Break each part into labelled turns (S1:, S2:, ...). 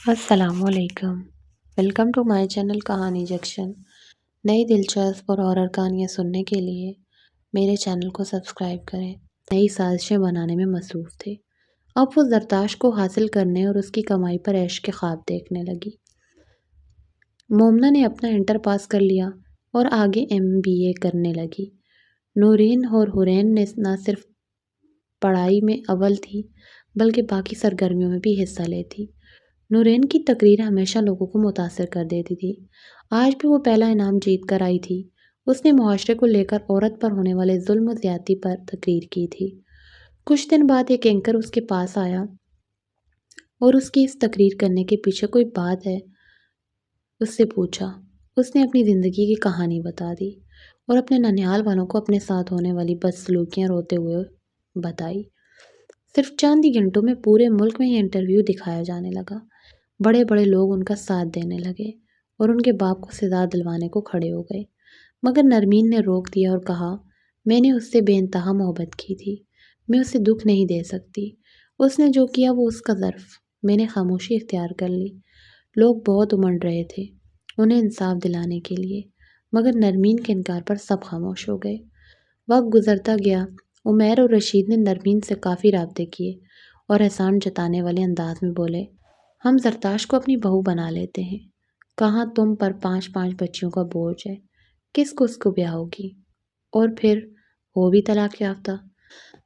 S1: السلام علیکم۔ Welcome to my channel کہانی جنکشن۔ نئی دلچسپ اور ہارر کہانیاں سننے کے لیے میرے چینل کو سبسکرائب کریں۔ نئی سازشیں بنانے میں مصروف تھے۔ اب وہ زرتاش کو حاصل کرنے اور اس کی کمائی پر عیش کے خواب دیکھنے لگی۔ مومنہ نے اپنا انٹر پاس کر لیا اور آگے MBA کرنے لگی۔ نورین اور حورین نے نہ صرف پڑھائی میں اول تھی بلکہ باقی سرگرمیوں میں بھی حصہ لیتی۔ نورین کی تقریر ہمیشہ لوگوں کو متاثر کر دیتی تھی۔ آج بھی وہ پہلا انعام جیت کر آئی تھی۔ اس نے معاشرے کو لے کر عورت پر ہونے والے ظلم و زیادتی پر تقریر کی تھی۔ کچھ دن بعد ایک اینکر اس کے پاس آیا اور اس کی اس تقریر کرنے کے پیچھے کوئی بات ہے اس سے پوچھا۔ اس نے اپنی زندگی کی کہانی بتا دی اور اپنے ننیال والوں کو اپنے ساتھ ہونے والی بدسلوکیاں روتے ہوئے بتائی۔ صرف چند ہی گھنٹوں میں پورے ملک میں یہ انٹرویو دکھایا جانے لگا۔ بڑے بڑے لوگ ان کا ساتھ دینے لگے اور ان کے باپ کو سزا دلوانے کو کھڑے ہو گئے، مگر نرمین نے روک دیا اور کہا، میں نے اس سے بے انتہا محبت کی تھی، میں اسے دکھ نہیں دے سکتی۔ اس نے جو کیا وہ اس کا ظرف، میں نے خاموشی اختیار کر لی۔ لوگ بہت امڑ رہے تھے انہیں انصاف دلانے کے لیے، مگر نرمین کے انکار پر سب خاموش ہو گئے۔ وقت گزرتا گیا۔ عمیر اور رشید نے نرمین سے کافی رابطے کیے اور احسان جتانے والے انداز میں بولے، ہم زرتاش کو اپنی بہو بنا لیتے ہیں۔ کہاں تم پر 5 بچیوں کا بوجھ ہے، کس کو اس کو بیاہ ہوگی، اور پھر وہ بھی طلاق یافتہ۔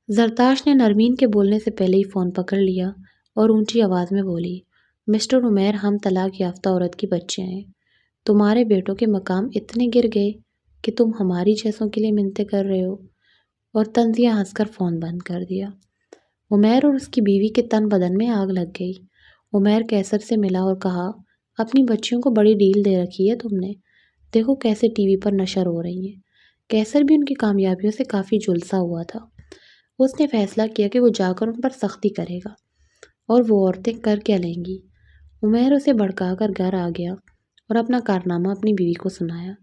S1: زرتاش نے نرمین کے بولنے سے پہلے ہی فون پکڑ لیا اور اونچی آواز میں بولی، مسٹر عمیر، ہم طلاق یافتہ عورت کی بچیاں ہیں۔ تمہارے بیٹوں کے مقام اتنے گر گئے کہ تم ہماری جیسوں کے لیے منتیں کر رہے ہو، اور طنزیہ ہنس کر فون بند کر دیا۔ عمیر اور اس کی بیوی کے تن بدن میں آگ لگ گئی۔ عمیر کیسر سے ملا اور کہا، اپنی بچیوں کو بڑی ڈیل دے رکھی ہے تم نے، دیکھو کیسے ٹی وی پر نشر ہو رہی ہیں۔ کیسر بھی ان کی کامیابیوں سے کافی جھلسا ہوا تھا۔ اس نے فیصلہ کیا کہ وہ جا کر ان پر سختی کرے گا، اور وہ عورتیں کر کیا لیں گی۔ عمیر اسے بھڑکا کر گھر آ گیا اور اپنا کارنامہ اپنی بیوی کو سنایا۔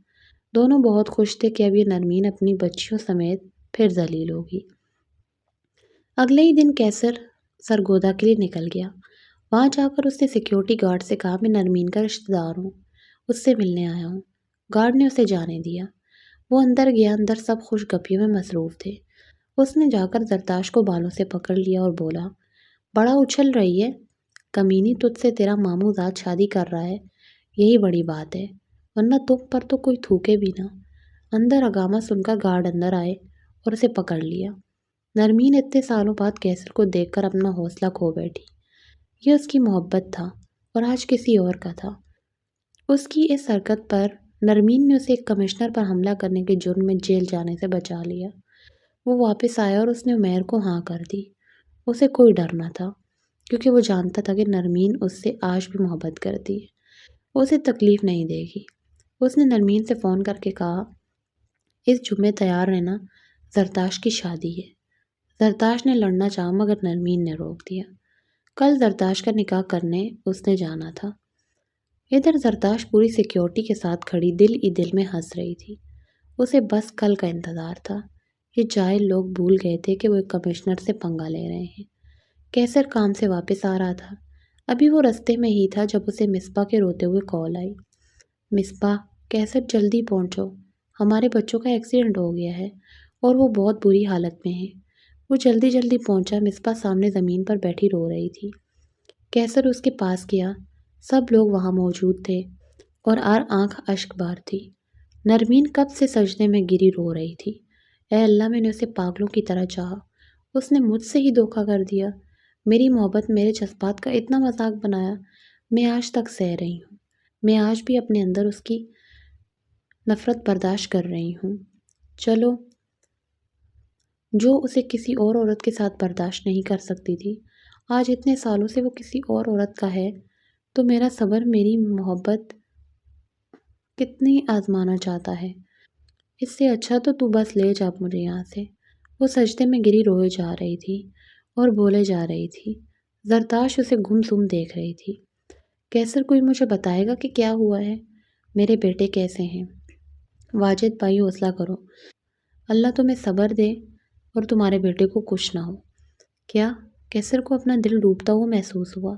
S1: دونوں بہت خوش تھے کہ اب یہ نرمین اپنی بچیوں سمیت پھر ذلیل ہوگی۔ اگلے ہی دن کیسر سرگودا کے لیے نکل گیا۔ وہاں جا کر اس نے سیکیورٹی گارڈ سے کہا، میں نرمین کا رشتہ دار ہوں، اس سے ملنے آیا ہوں۔ گارڈ نے اسے جانے دیا۔ وہ اندر گیا۔ اندر سب خوش گپیوں میں مصروف تھے۔ اس نے جا کر زرتاش کو بالوں سے پکڑ لیا اور بولا، بڑا اچھل رہی ہے، کمینی، تجھ سے تیرا ماموں زاد شادی کر رہا ہے، یہی بڑی بات ہے، ورنہ تم پر تو کوئی تھوکے بھی نہ۔ اندر ہنگامہ سن کر گارڈ اندر آئے اور اسے پکڑ لیا۔ نرمین اتنے سالوں بعد کیسر کو دیکھ کر اپنا حوصلہ کھو بیٹھی۔ یہ اس کی محبت تھا اور آج کسی اور کا تھا۔ اس کی اس حرکت پر نرمین نے اسے ایک کمشنر پر حملہ کرنے کے جرم میں جیل جانے سے بچا لیا۔ وہ واپس آیا اور اس نے عمیر کو ہاں کر دی۔ اسے کوئی ڈر نہ تھا، کیونکہ وہ جانتا تھا کہ نرمین اس سے آج بھی محبت کرتی ہے، وہ اسے تکلیف نہیں دے گی۔ اس نے نرمین سے فون کر کے کہا، اس جمعے تیار رہنا، زرتاش کی شادی ہے۔ زرتاش نے لڑنا چاہا مگر نرمین نے روک دیا۔ کل زرتاش کا نکاح کرنے اس نے جانا تھا۔ ادھر زرتاش پوری سیکیورٹی کے ساتھ کھڑی دل ہی دل میں ہنس رہی تھی۔ اسے بس کل کا انتظار تھا۔ یہ جاہل لوگ بھول گئے تھے کہ وہ ایک کمشنر سے پنگا لے رہے ہیں۔ کیسر کام سے واپس آ رہا تھا۔ ابھی وہ رستے میں ہی تھا جب اسے مصباح کے روتے ہوئے کال آئی، مصباح، کیسر جلدی پہنچو، ہمارے بچوں کا ایکسیڈنٹ ہو گیا ہے اور وہ بہت بری حالت میں ہیں۔ وہ جلدی جلدی پہنچا۔ مصباح سامنے زمین پر بیٹھی رو رہی تھی۔ کیسر اس کے پاس گیا۔ سب لوگ وہاں موجود تھے اور آنکھ اشک بار تھی۔ نرمین کب سے سجدے میں گری رو رہی تھی، اے اللہ، میں نے اسے پاگلوں کی طرح چاہا، اس نے مجھ سے ہی دھوکہ کر دیا، میری محبت، میرے جذبات کا اتنا مذاق بنایا، میں آج تک سہ رہی ہوں، میں آج بھی اپنے اندر اس کی نفرت برداشت کر رہی ہوں۔ چلو، جو اسے کسی اور عورت کے ساتھ برداشت نہیں کر سکتی تھی، آج اتنے سالوں سے وہ کسی اور عورت کا ہے، تو میرا صبر، میری محبت کتنی آزمانا چاہتا ہے۔ اس سے اچھا تو بس لے جا مجھے یہاں سے۔ وہ سجدے میں گری روئے جا رہی تھی اور بولے جا رہی تھی۔ زرتاش اسے گم سم دیکھ رہی تھی۔ کیسر، کوئی مجھے بتائے گا کہ کیا ہوا ہے؟ میرے بیٹے کیسے ہیں؟ واجد بھائی، حوصلہ کرو، اللہ تمہیں صبر دے اور تمہارے بیٹے کو کچھ نہ ہو۔ کیا؟ کیسر کو اپنا دل ڈوبتا ہوا محسوس ہوا۔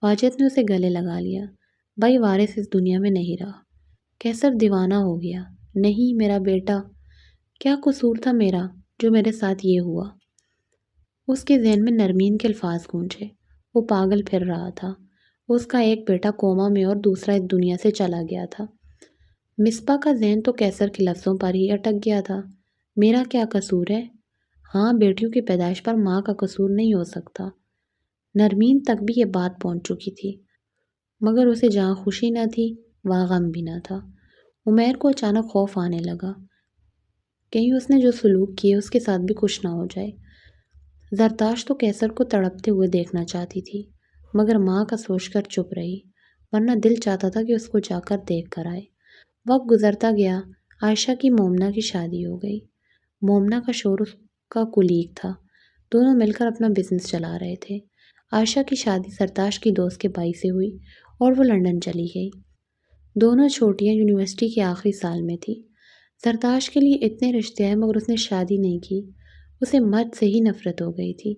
S1: واجد نے اسے گلے لگا لیا۔ بھائی وارث اس دنیا میں نہیں رہا۔ کیسر دیوانہ ہو گیا۔ نہیں میرا بیٹا، کیا قصور تھا میرا جو میرے ساتھ یہ ہوا؟ اس کے ذہن میں نرمین کے الفاظ گونجے۔ وہ پاگل پھر رہا تھا۔ اس کا ایک بیٹا کوما میں اور دوسرا اس دنیا سے چلا گیا تھا۔ مصباح کا ذہن تو کیسر کے لفظوں پر ہی اٹک گیا تھا۔ میرا کیا قصور ہے؟ ہاں، بیٹیوں کی پیدائش پر ماں کا قصور نہیں ہو سکتا۔ نرمین تک بھی یہ بات پہنچ چکی تھی، مگر اسے جہاں خوشی نہ تھی وہاں غم بھی نہ تھا۔ عمیر کو اچانک خوف آنے لگا، کہیں اس نے جو سلوک کیے اس کے ساتھ بھی کچھ نہ ہو جائے۔ زرتاش تو کیسر کو تڑپتے ہوئے دیکھنا چاہتی تھی، مگر ماں کا سوچ کر چپ رہی، ورنہ دل چاہتا تھا کہ اس کو جا کر دیکھ کر آئے۔ وقت گزرتا گیا۔ عائشہ کی مومنہ کی شادی ہو گئی۔ مومنہ کا شوہر اس کا کولیگ تھا۔ دونوں مل کر اپنا بزنس چلا رہے تھے۔ عائشہ کی شادی زرتاش کی دوست کے بھائی سے ہوئی اور وہ لندن چلی گئی۔ دونوں چھوٹیاں یونیورسٹی کے آخری سال میں تھی۔ زرتاش کے لیے اتنے رشتے آئے مگر اس نے شادی نہیں کی۔ اسے مرد سے ہی نفرت ہو گئی تھی۔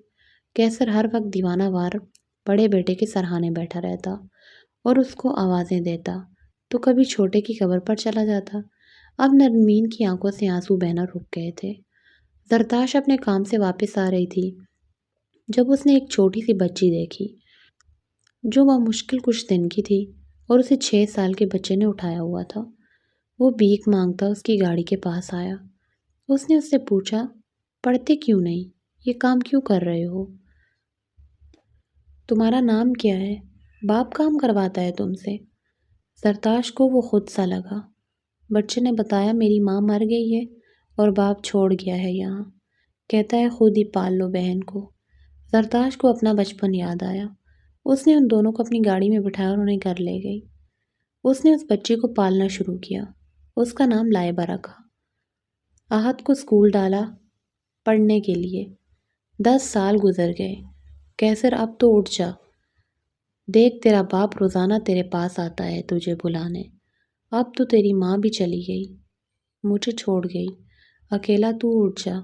S1: کیسر ہر وقت دیوانہ وار بڑے بیٹے کے سرہانے بیٹھا رہتا اور اس کو آوازیں دیتا، تو کبھی چھوٹے کی قبر پر چلا جاتا۔ اب نرمین کی آنکھوں سے آنسو بہنا رک گئے تھے۔ زرتاش اپنے کام سے واپس آ رہی تھی جب اس نے ایک چھوٹی سی بچی دیکھی جو بمشکل کچھ دن کی تھی اور اسے 6 سال کے بچے نے اٹھایا ہوا تھا۔ وہ بھیک مانگتا اس کی گاڑی کے پاس آیا۔ اس نے اس سے پوچھا، پڑھتے کیوں نہیں؟ یہ کام کیوں کر رہے ہو؟ تمہارا نام کیا ہے؟ باپ کام کرواتا ہے تم سے؟ زرتاش کو وہ خود سا لگا۔ بچے نے بتایا میری ماں مر گئی ہے اور باپ چھوڑ گیا ہے یہاں، کہتا ہے خود ہی پال لو بہن کو۔ زرتاش کو اپنا بچپن یاد آیا۔ اس نے ان دونوں کو اپنی گاڑی میں بٹھایا اور انہیں گھر لے گئی۔ اس نے اس بچے کو پالنا شروع کیا۔ اس کا نام لائبہ رکھا۔ احد کو اسکول ڈالا پڑھنے کے لیے۔ 10 سال گزر گئے۔ کیسر اب تو اٹھ جا، دیکھ تیرا باپ روزانہ تیرے پاس آتا ہے تجھے بلانے۔ اب تو تیری ماں بھی چلی گئی، مجھے چھوڑ گئی، اکیلا تو اٹھ جا،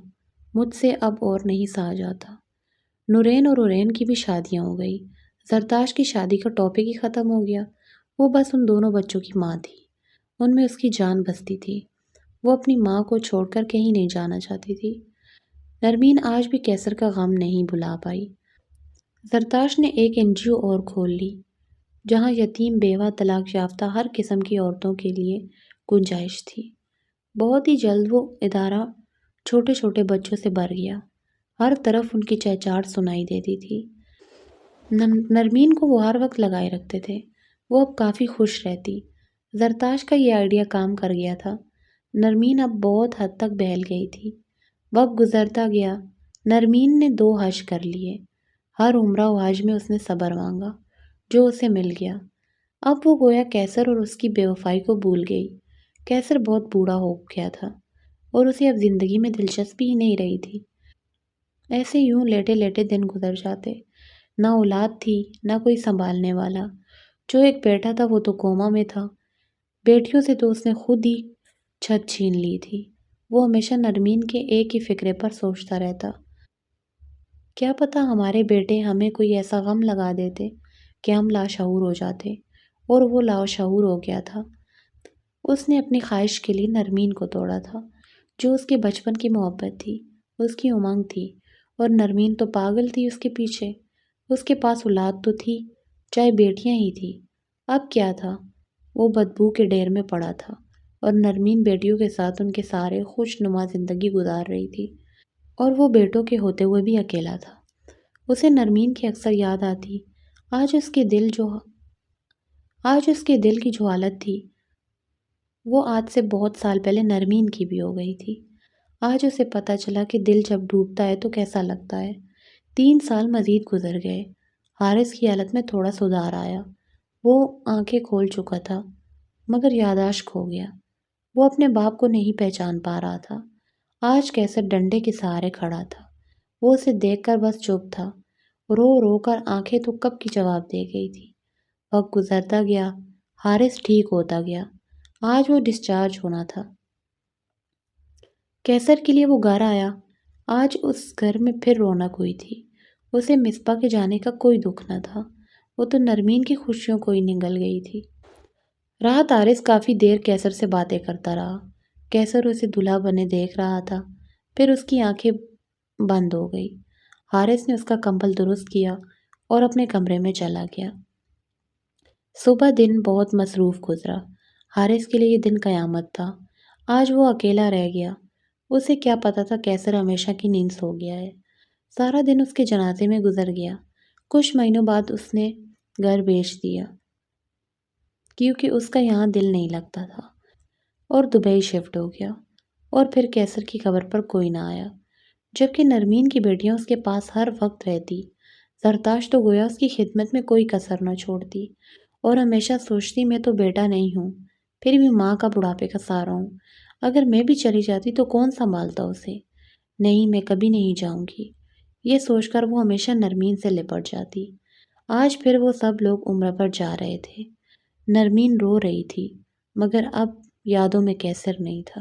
S1: مجھ سے اب اور نہیں سہا جاتا۔ نورین اور اورین کی بھی شادیاں ہو گئی۔ زرتاش کی شادی کا ٹاپک ہی ختم ہو گیا۔ وہ بس ان دونوں بچوں کی ماں تھی، ان میں اس کی جان بستی تھی۔ وہ اپنی ماں کو چھوڑ کر کہیں نہیں جانا چاہتی تھی۔ نرمین آج بھی کیسر کا غم نہیں بھلا پائی۔ زرتاش نے ایک NGO اور کھول لی جہاں یتیم، بیوہ، طلاق یافتہ ہر قسم کی عورتوں کے لیے گنجائش تھی۔ بہت ہی جلد وہ ادارہ چھوٹے چھوٹے بچوں سے بھر گیا۔ ہر طرف ان کی چہچہاٹ سنائی دیتی تھی۔ نرمین کو وہ ہر وقت لگائے رکھتے تھے۔ وہ اب کافی خوش رہتی۔ زرتاش کا یہ آئیڈیا کام کر گیا تھا۔ نرمین اب بہت حد تک بہل گئی تھی۔ وقت گزرتا گیا۔ نرمین نے 2 حج کر لیے۔ ہر عمرہ و حج میں اس نے صبر مانگا جو اسے مل گیا۔ اب وہ گویا کیسر اور اس کی بے وفائی کو بھول گئی۔ کیسر بہت بوڑھا ہو گیا تھا اور اسے اب زندگی میں دلچسپی ہی نہیں رہی تھی۔ ایسے یوں لیٹے لیٹے دن گزر جاتے۔ نہ اولاد تھی، نہ کوئی سنبھالنے والا۔ جو ایک بیٹا تھا وہ تو کوما میں تھا۔ بیٹیوں سے تو اس نے خود ہی چھت چھین لی تھی۔ وہ ہمیشہ نرمین کے ایک ہی فکرے پر سوچتا رہتا، کیا پتہ ہمارے بیٹے ہمیں کوئی ایسا غم لگا دیتے کہ ہم لاشعور ہو جاتے، اور وہ لاشعور ہو گیا تھا۔ اس نے اپنی خواہش کے لیے نرمین کو توڑا تھا، جو اس کے بچپن کی محبت تھی، اس کی امنگ تھی، اور نرمین تو پاگل تھی اس کے پیچھے۔ اس کے پاس اولاد تو تھی، چاہے بیٹیاں ہی تھی۔ اب کیا تھا؟ وہ بدبو کے ڈیر میں پڑا تھا اور نرمین بیٹیوں کے ساتھ ان کے سارے خوش نما زندگی گزار رہی تھی، اور وہ بیٹوں کے ہوتے ہوئے بھی اکیلا تھا۔ اسے نرمین کی اکثر یاد آتی۔ آج اس کے دل کی جو حالت تھی وہ آج سے بہت سال پہلے نرمین کی بھی ہو گئی تھی۔ آج اسے پتہ چلا کہ دل جب ڈوبتا ہے تو کیسا لگتا ہے۔ 3 سال مزید گزر گئے۔ حارث کی حالت میں تھوڑا سدھار آیا۔ وہ آنکھیں کھول چکا تھا مگر یادداشت کھو گیا۔ وہ اپنے باپ کو نہیں پہچان پا رہا تھا۔ آج کیسر ڈنڈے کے سہارے کھڑا تھا۔ وہ اسے دیکھ کر بس چپ تھا۔ رو رو کر آنکھیں تو کب کی جواب دے گئی تھی۔ وقت گزرتا گیا۔ حارث ٹھیک ہوتا گیا۔ آج وہ ڈسچارج ہونا تھا۔ کیسر کے لیے وہ گھر آیا۔ آج اس گھر میں پھر رونق ہوئی تھی۔ اسے مصباح کے جانے کا کوئی دکھ نہ تھا۔ وہ تو نرمین کی خوشیوں کو ہی نگل گئی تھی۔ راحت حارث کافی دیر کیسر سے باتیں کرتا رہا۔ کیسر اسے دلہا بنے دیکھ رہا تھا، پھر اس کی آنکھیں بند ہو گئی۔ حارث نے اس کا کمبل درست کیا اور اپنے کمرے میں چلا گیا۔ صبح دن بہت مصروف گزرا۔ حارث کے لیے یہ دن قیامت تھا۔ آج وہ اکیلا رہ گیا۔ اسے کیا پتا تھا کیسر ہمیشہ کی نیند سو گیا ہے۔ سارا دن اس کے جنازے میں گزر گیا۔ کچھ مہینوں بعد اس نے گھر بیچ دیا کیونکہ اس کا یہاں دل نہیں لگتا تھا اور دبئی شفٹ ہو گیا۔ اور پھر کیسر کی خبر پر کوئی نہ آیا، جبکہ نرمین کی بیٹیاں اس کے پاس ہر وقت رہتی۔ زرتاش تو گویا اس کی خدمت میں کوئی کسر نہ چھوڑتی اور ہمیشہ سوچتی میں تو بیٹا نہیں ہوں، پھر بھی ماں کا بڑھاپے کا سہارا ہوں۔ اگر میں بھی چلی جاتی تو کون سنبھالتا اسے؟ نہیں، میں کبھی نہیں جاؤں گی۔ یہ سوچ کر وہ ہمیشہ نرمین سے لپٹ جاتی۔ آج پھر وہ سب لوگ عمرہ پر جا رہے تھے۔ نرمین رو رہی تھی، مگر اب یادوں میں کیسر نہیں تھا۔